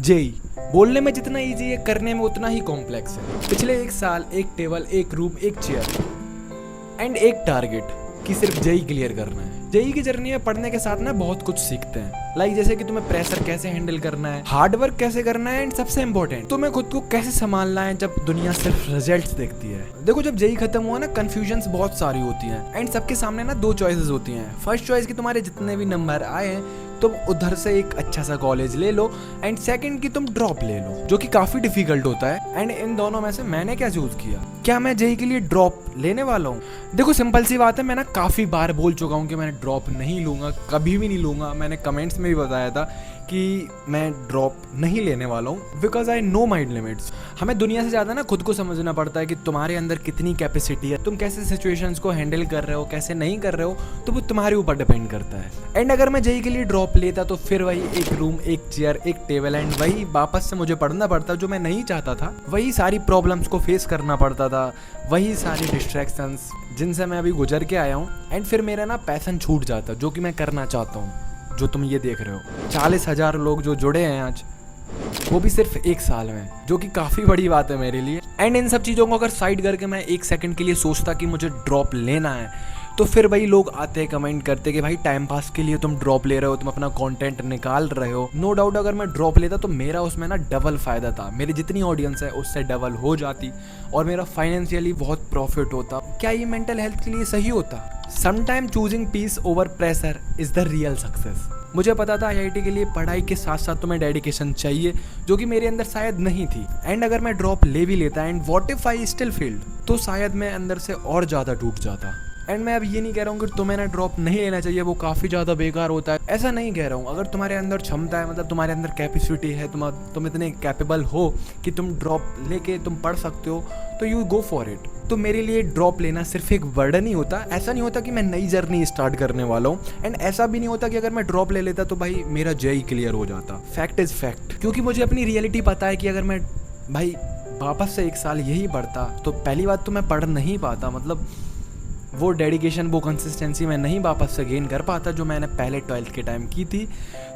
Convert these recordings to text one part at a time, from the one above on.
JEE बोलने में जितना इजी है, करने में उतना ही कॉम्प्लेक्स है। पिछले एक साल एक टेबल, एक रूम, एक चेयर एंड एक टारगेट कि सिर्फ जेई क्लियर करना है। जेई की जर्नी में पढ़ने के साथ ना बहुत कुछ सीखते हैं, लाइक जैसे कि तुम्हें प्रेशर कैसे हैंडल करना है, हार्ड वर्क कैसे करना है एंड सबसे इंपॉर्टेंट तुम्हें खुद को कैसे संभालना है जब दुनिया सिर्फ रिजल्ट्स देखती है। देखो, जब जेई खत्म हुआ ना, कंफ्यूजन्स बहुत सारी होती हैं एंड सबके सामने ना दो चॉइसेस होती हैं। फर्स्ट चॉइस कि तुम्हारे जितने भी नंबर आए हैं तुम उधर से एक अच्छा सा कॉलेज ले लो एंड सेकंड कि तुम ड्रॉप ले लो, जो कि काफी डिफिकल्ट होता है। एंड इन दोनों में से मैंने क्या चूज किया? क्या मैं जेई के लिए ड्रॉप लेने वाला हूँ? देखो, सिंपल सी बात है, मैं ना काफी बार बोल चुका हूँ कि मैं ड्रॉप नहीं लूंगा, कभी भी नहीं लूंगा। मैंने कमेंट्स में भी बताया था कि मैं ड्रॉप नहीं लेने वाला हूँ because I know my limits. हमें दुनिया से ज़्यादा ना खुद को समझना पड़ता है कि तुम्हारे अंदर कितनी कैपेसिटी है, तुम कैसे सिचुएशंस को हैंडल कर रहे हो, कैसे नहीं कर रहे हो, तो वो तुम्हारे ऊपर डिपेंड करता है। एंड अगर मैं जेई के लिए ड्रॉप लेता तो फिर वही एक रूम, एक चेयर, एक टेबल एंड वही वापस से मुझे पढ़ना पड़ता जो मैं नहीं चाहता था। वही सारी प्रॉब्लम्स को फेस करना पड़ता था, वही सारी डिस्ट्रैक्शंस जिनसे मैं अभी गुजर के आया हूँ। एंड फिर मेरा ना पैशन छूट जाता जो कि मैं करना चाहता हूँ, जो तुम ये देख रहे हो। 40,000 लोग जो जुड़े हैं आज, वो भी सिर्फ एक साल में, जो कि काफ़ी बड़ी बात है मेरे लिए। एंड इन सब चीज़ों को अगर साइड करके मैं एक सेकंड के लिए सोचता कि मुझे ड्रॉप लेना है, तो फिर वही लोग आते हैं कमेंट करते कि भाई टाइम पास के लिए तुम ड्रॉप ले रहे हो, तुम अपना कंटेंट निकाल रहे हो। नो डाउट अगर मैं ड्रॉप लेता तो मेरा उसमें ना डबल फ़ायदा था, मेरी जितनी ऑडियंस है उससे डबल हो जाती और मेरा फाइनेंशियली बहुत प्रॉफिट होता। क्या ये मेंटल हेल्थ के लिए सही होता? Sometime choosing peace over pressure is the real success. मुझे पता था आईआईटी के लिए पढ़ाई के साथ साथ तुम्हें डेडिकेशन चाहिए, जो कि मेरे अंदर शायद नहीं थी। एंड अगर मैं ड्रॉप ले भी लेता and what if I still failed, तो शायद मैं अंदर से और ज़्यादा टूट जाता। एंड मैं अब ये नहीं कह रहा हूँ कि तुम्हें ना ड्रॉप नहीं लेना चाहिए, वो काफ़ी ज़्यादा बेकार होता है, ऐसा नहीं कह रहा हूँ। अगर तुम्हारे अंदर क्षमता है, मतलब तुम्हारे अंदर कैपेसिटी है, तुम इतने कैपेबल हो कि तुम ड्रॉप लेके तुम पढ़ सकते हो, तो यू गो फॉर इट। तो मेरे लिए ड्रॉप लेना सिर्फ एक बर्डन ही होता, ऐसा नहीं होता कि मैं नई जर्नी स्टार्ट करने वाला हूँ। एंड ऐसा भी नहीं होता कि अगर मैं ड्रॉप ले लेता तो भाई मेरा जेई क्लियर हो जाता। फैक्ट इज़ फैक्ट, क्योंकि मुझे अपनी रियलिटी पता है कि अगर मैं भाई वापस से एक साल यही पढ़ता तो पहली बात तो मैं पढ़ नहीं पाता, मतलब वो डेडिकेशन, वो कंसिस्टेंसी मैं नहीं वापस से गेन कर पाता जो मैंने पहले 12th के टाइम की थी,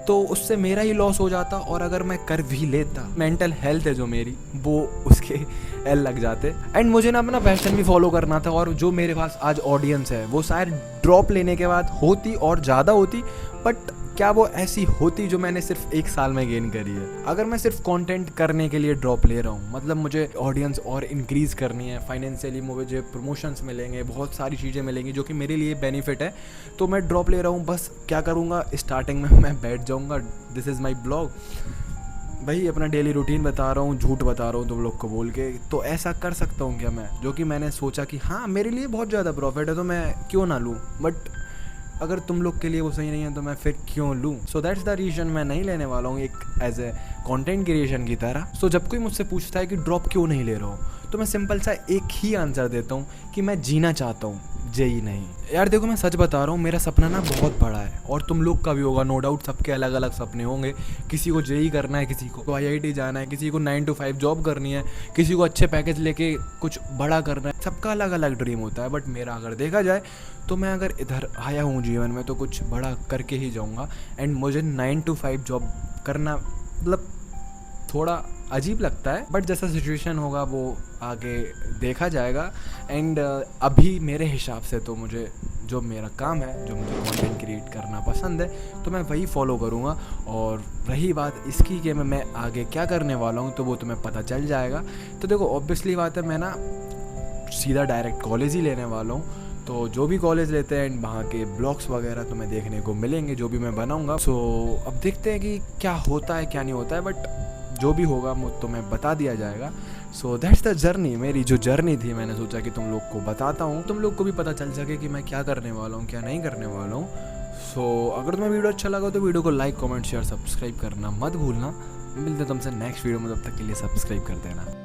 तो उससे मेरा ही लॉस हो जाता। और अगर मैं कर भी लेता, मेंटल हेल्थ है जो मेरी, वो उसके एल लग जाते। एंड मुझे ना अपना पैशन भी फॉलो करना था, और जो मेरे पास आज ऑडियंस है वो शायद ड्रॉप लेने के बाद होती और ज़्यादा होती, बट क्या वो ऐसी होती जो मैंने सिर्फ एक साल में गेन करी है? अगर मैं सिर्फ कंटेंट करने के लिए ड्रॉप ले रहा हूँ, मतलब मुझे ऑडियंस और इंक्रीज़ करनी है, फाइनेंशियली मुझे प्रमोशंस मिलेंगे, बहुत सारी चीज़ें मिलेंगी जो कि मेरे लिए बेनिफिट है, तो मैं ड्रॉप ले रहा हूँ। बस क्या करूँगा, स्टार्टिंग में मैं बैठ जाऊँगा, दिस इज़ माई ब्लॉग, भाई अपना डेली रूटीन बता रहा हूँ, झूठ बता रहा हूँ तुम लोग को बोल के, तो ऐसा कर सकता हूँ क्या मैं? जो कि मैंने सोचा कि हाँ मेरे लिए बहुत ज़्यादा प्रॉफिट है तो मैं क्यों ना लूँ, बट अगर तुम लोग के लिए वो सही नहीं है तो मैं फिर क्यों लूँ? सो दैट्स द रीज़न मैं नहीं लेने वाला हूँ एक एज ए कंटेंट क्रिएशन की तरह। सो जब कोई मुझसे पूछता है कि ड्रॉप क्यों नहीं ले रहा हूँ, तो मैं सिंपल सा एक ही आंसर देता हूँ कि मैं जीना चाहता हूँ, जेई नहीं। यार देखो, मैं सच बता रहा हूँ, मेरा सपना ना बहुत बड़ा है और तुम लोग का भी होगा, नो डाउट सबके अलग अलग सपने होंगे। किसी को जेई करना है, किसी को आईआईटी जाना है, किसी को 9 to 5 जॉब करनी है, किसी को अच्छे पैकेज लेके कुछ बड़ा करना है, सबका अलग अलग ड्रीम होता है। बट मेरा अगर देखा जाए तो मैं अगर इधर आया हूँ जीवन में तो कुछ बड़ा करके ही जाऊँगा। एंड मुझे 9 to 5 जॉब करना मतलब थोड़ा अजीब लगता है, बट जैसा सिचुएशन होगा वो आगे देखा जाएगा। एंड अभी मेरे हिसाब से तो मुझे जो मेरा काम है, जो मुझे कंटेंट क्रिएट करना पसंद है, तो मैं वही फॉलो करूँगा। और रही बात इसकी कि मैं आगे क्या करने वाला हूँ, तो वो तुम्हें पता चल जाएगा। तो देखो, ऑब्वियसली बात है, मैं ना सीधा डायरेक्ट कॉलेज ही लेने वाला हूँ, तो जो भी कॉलेज लेते हैं वहाँ के ब्लॉग्स वगैरह तुम्हें देखने को मिलेंगे जो भी मैं बनाऊँगा। सो अब देखते हैं कि क्या होता है क्या नहीं होता है, बट जो भी होगा वो तुम्हें बता दिया जाएगा। सो दैट्स द जर्नी, मेरी जो जर्नी थी, मैंने सोचा कि तुम लोग को बताता हूँ, तुम लोग को भी पता चल सके कि मैं क्या करने वाला हूँ, क्या नहीं करने वाला हूँ। सो अगर तुम्हें वीडियो अच्छा लगा तो वीडियो को लाइक, कमेंट, शेयर, सब्सक्राइब करना मत भूलना। मिलते तुमसे नेक्स्ट वीडियो में, तब तक के लिए सब्सक्राइब कर देना।